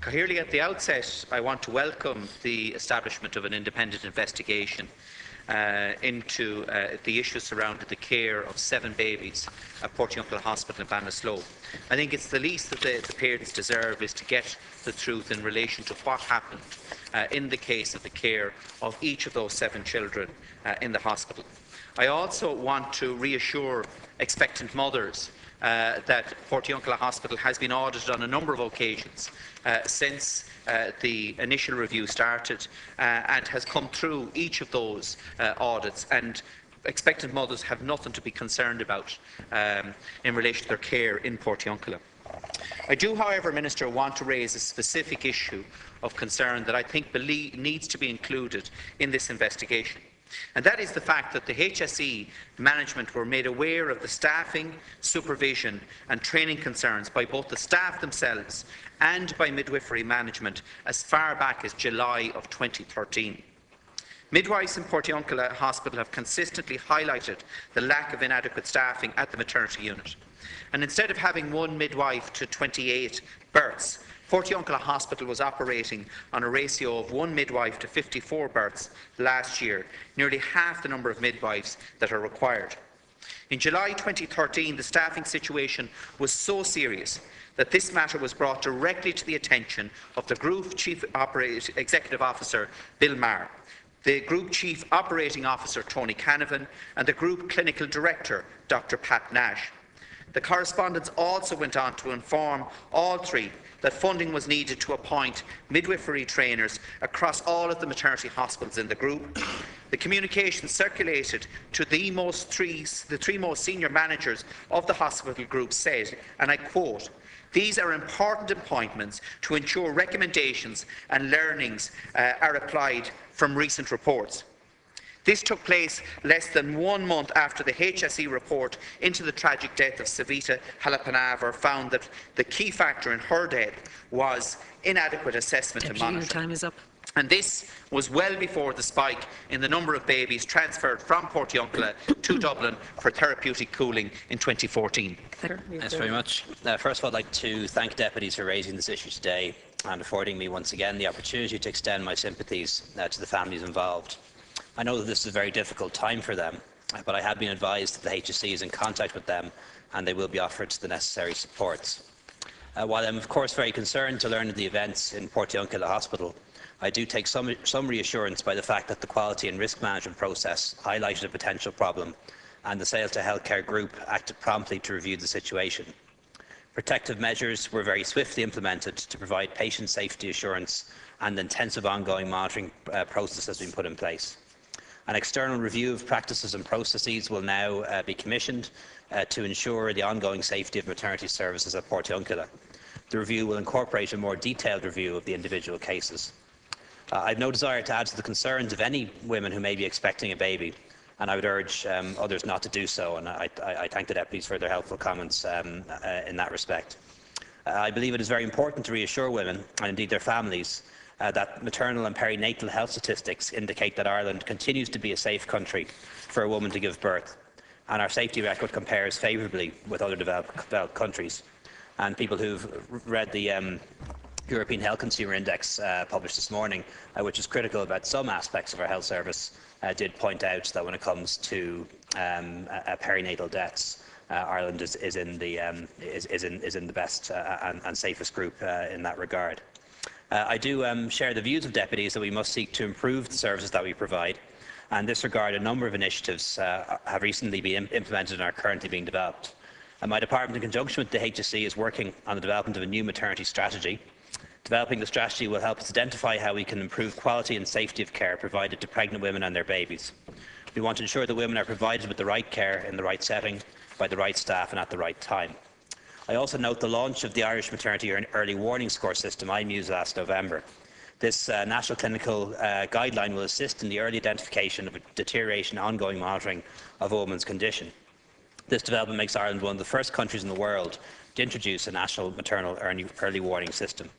Clearly, at the outset, I want to welcome the establishment of an independent investigation into the issues surrounding the care of 7 babies at Portiuncula Hospital in Ballinasloe. I think it's the least that the parents deserve is to get the truth in relation to what happened in the case of the care of each of those 7 children in the hospital. I also want to reassure expectant mothers that Portiuncula Hospital has been audited on a number of occasions since the initial review started and has come through each of those audits, and expectant mothers have nothing to be concerned about in relation to their care in Portiuncula. I do, however, Minister, want to raise a specific issue of concern that I think needs to be included in this investigation. And that is the fact that the HSE management were made aware of the staffing, supervision and training concerns by both the staff themselves and by midwifery management as far back as July of 2013. Midwives in Portiuncula Hospital have consistently highlighted the lack of inadequate staffing at the maternity unit. And instead of having 1 midwife to 28 births, Portiuncula Hospital was operating on a ratio of 1 midwife to 54 births last year, nearly half the number of midwives that are required. In July 2013, the staffing situation was so serious that this matter was brought directly to the attention of the Group Chief Executive Officer, Bill Maher, the Group Chief Operating Officer, Tony Canavan, and the Group Clinical Director, Dr. Pat Nash. The correspondence also went on to inform all 3 that funding was needed to appoint midwifery trainers across all of the maternity hospitals in the group. The communication circulated to the 3 most senior managers of the hospital group said, and I quote, "These are important appointments to ensure recommendations and learnings are applied from recent reports." This took place less than 1 month after the HSE report into the tragic death of Savita Halapanavar found that the key factor in her death was inadequate assessment and monitoring. Time is up. And this was well before the spike in the number of babies transferred from Portiuncula to Dublin for therapeutic cooling in 2014. Thanks very much. First of all, I'd like to thank deputies for raising this issue today and affording me once again the opportunity to extend my sympathies to the families involved. I know that this is a very difficult time for them, but I have been advised that the HSE is in contact with them and they will be offered the necessary supports. While I'm of course very concerned to learn of the events in Portiuncula Hospital, I do take some reassurance by the fact that the quality and risk management process highlighted a potential problem and the Sales to Healthcare Group acted promptly to review the situation. Protective measures were very swiftly implemented to provide patient safety assurance, and intensive ongoing monitoring process has been put in place. An external review of practices and processes will now be commissioned to ensure the ongoing safety of maternity services at Portiuncula. The review will incorporate a more detailed review of the individual cases. I have no desire to add to the concerns of any women who may be expecting a baby, and I would urge others not to do so, and I thank the deputies for their helpful comments in that respect. I believe it is very important to reassure women, and indeed their families, that maternal and perinatal health statistics indicate that Ireland continues to be a safe country for a woman to give birth, and our safety record compares favourably with other developed countries. And people who've read the European Health Consumer Index published this morning, which is critical about some aspects of our health service, did point out that when it comes to perinatal deaths, Ireland is in the best and safest group in that regard. I do share the views of deputies that we must seek to improve the services that we provide, and in this regard a number of initiatives have recently been implemented and are currently being developed. My department, in conjunction with the HSE, is working on the development of a new maternity strategy. Developing the strategy will help us identify how we can improve quality and safety of care provided to pregnant women and their babies. We want to ensure that women are provided with the right care in the right setting, by the right staff and at the right time. I also note the launch of the Irish Maternity Early Warning Score system, IMEWS, last November. This national clinical guideline will assist in the early identification of a deterioration and ongoing monitoring of a woman's condition. This development makes Ireland one of the first countries in the world to introduce a national maternal early warning system.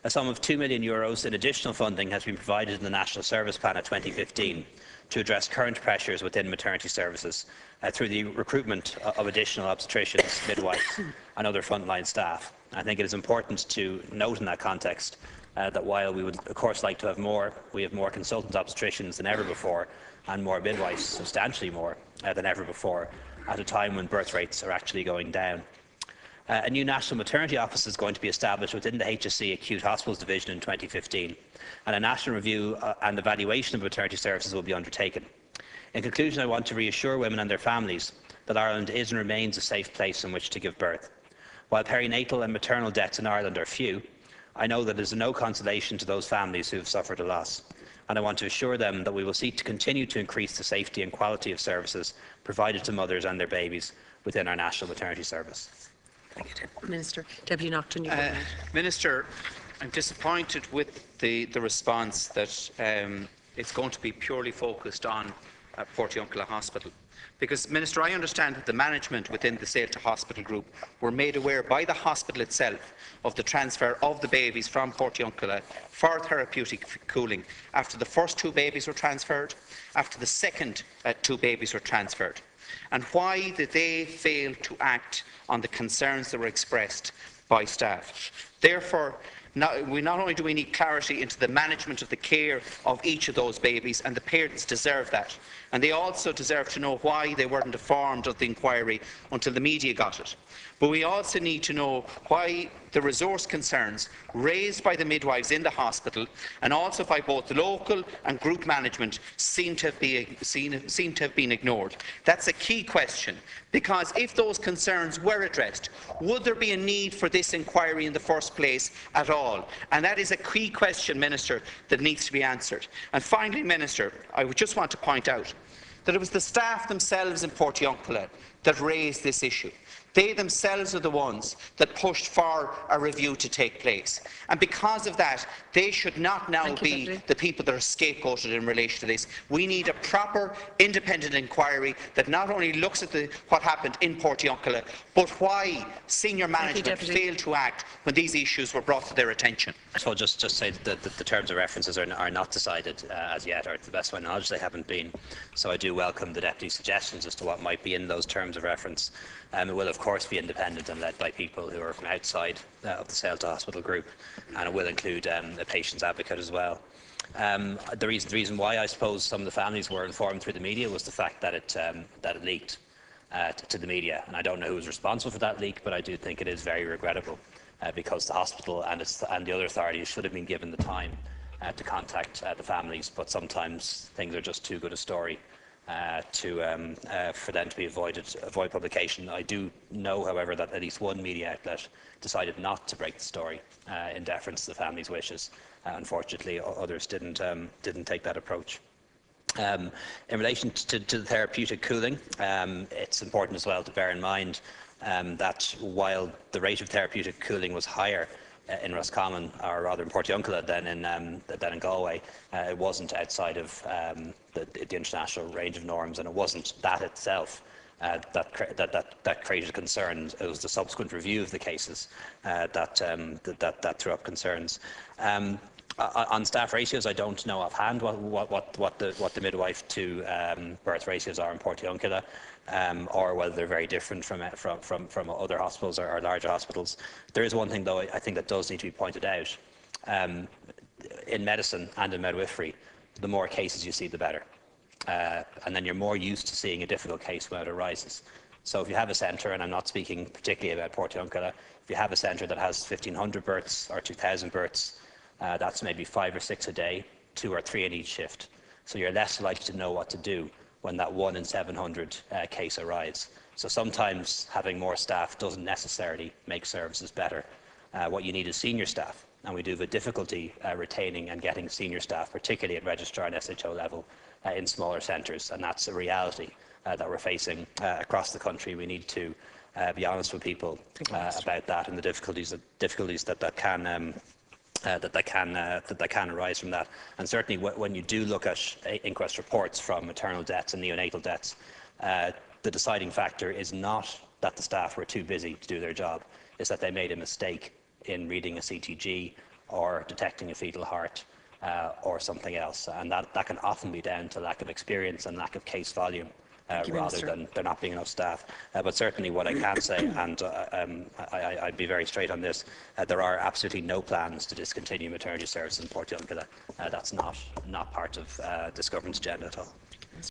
A sum of €2 million in additional funding has been provided in the National Service Plan of 2015 to address current pressures within maternity services through the recruitment of additional obstetricians, midwives and other frontline staff. I think it is important to note in that context that while we would of course like to have more, we have more consultant obstetricians than ever before and more midwives, substantially more than ever before, at a time when birth rates are actually going down. A new National Maternity Office is going to be established within the HSE Acute Hospitals Division in 2015, and a national review and evaluation of maternity services will be undertaken. In conclusion, I want to reassure women and their families that Ireland is and remains a safe place in which to give birth. While perinatal and maternal deaths in Ireland are few, I know that it is no consolation to those families who have suffered a loss, and I want to assure them that we will seek to continue to increase the safety and quality of services provided to mothers and their babies within our National Maternity Service. Thank you, Minister. Deputy Naughton, you Minister, I'm disappointed with the response that it's going to be purely focused on Portiuncula Hospital. Because, Minister, I understand that the management within the Sale to Hospital group were made aware by the hospital itself of the transfer of the babies from Portiuncula for therapeutic cooling after the first 2 babies were transferred, after the second 2 babies were transferred. And why did they fail to act on the concerns that were expressed by staff? Therefore, not only do we need clarity into the management of the care of each of those babies, and the parents deserve that, and they also deserve to know why they weren't informed of the inquiry until the media got it. But we also need to know why the resource concerns raised by the midwives in the hospital and also by both the local and group management seem to have been ignored. That's a key question, because if those concerns were addressed, would there be a need for this inquiry in the first place at all? And that is a key question, Minister, that needs to be answered. And finally, Minister, I would just want to point out that it was the staff themselves in Portiuncula that raised this issue. They themselves are the ones that pushed for a review to take place. And because of that, they should not now be the people that are scapegoated in relation to this. We need a proper, independent inquiry that not only looks at what happened in Portiuncula, but why senior management failed to act when these issues were brought to their attention. So I'll just say that the terms of references are not decided as yet, or to the best of my knowledge they haven't been. So I do welcome the Deputy's suggestions as to what might be in those terms of reference. It will of course be independent and led by people who are from outside of the Sale to Hospital group, and it will include a patient's advocate as well. The reason why I suppose some of the families were informed through the media was the fact that it leaked to the media, and I don't know who was responsible for that leak, but I do think it is very regrettable because the hospital and the other authorities should have been given the time to contact the families, but sometimes things are just too good a story for them to be avoid publication. I do know, however, that at least one media outlet decided not to break the story in deference to the family's wishes. Unfortunately, others didn't take that approach. In relation to the therapeutic cooling, it's important as well to bear in mind that while the rate of therapeutic cooling was higher in Roscommon, or rather in Portiuncula, than in Galway, it wasn't outside of the international range of norms, and it wasn't that itself that created concerns. It was the subsequent review of the cases that threw up concerns. On staff ratios, I don't know offhand what the midwife to birth ratios are in Portiuncula, or whether they're very different from other hospitals or larger hospitals. There is one thing, though, I think that does need to be pointed out. In medicine and in midwifery, the more cases you see, the better. And then you're more used to seeing a difficult case when it arises. So if you have a centre, and I'm not speaking particularly about Portiuncula, if you have a centre that has 1,500 births or 2,000 births, that's maybe 5 or 6 a day, 2 or 3 in each shift. So you're less likely to know what to do when that 1 in 700 case arrives. So sometimes having more staff doesn't necessarily make services better. What you need is senior staff, and we do have a difficulty retaining and getting senior staff, particularly at registrar and SHO level in smaller centres, and that's a reality that we're facing across the country. We need to be honest with people about that and the difficulties that can arise from that. And certainly when you do look at inquest reports from maternal deaths and neonatal deaths, the deciding factor is not that the staff were too busy to do their job, it's that they made a mistake in reading a CTG or detecting a fetal heart or something else. And that can often be down to lack of experience and lack of case volume. you, Rather Minister. than there not being enough staff. But certainly what I can say, and I'd be very straight on this, there are absolutely no plans to discontinue maternity services in Portiuncula. That's not part of this government's agenda at all.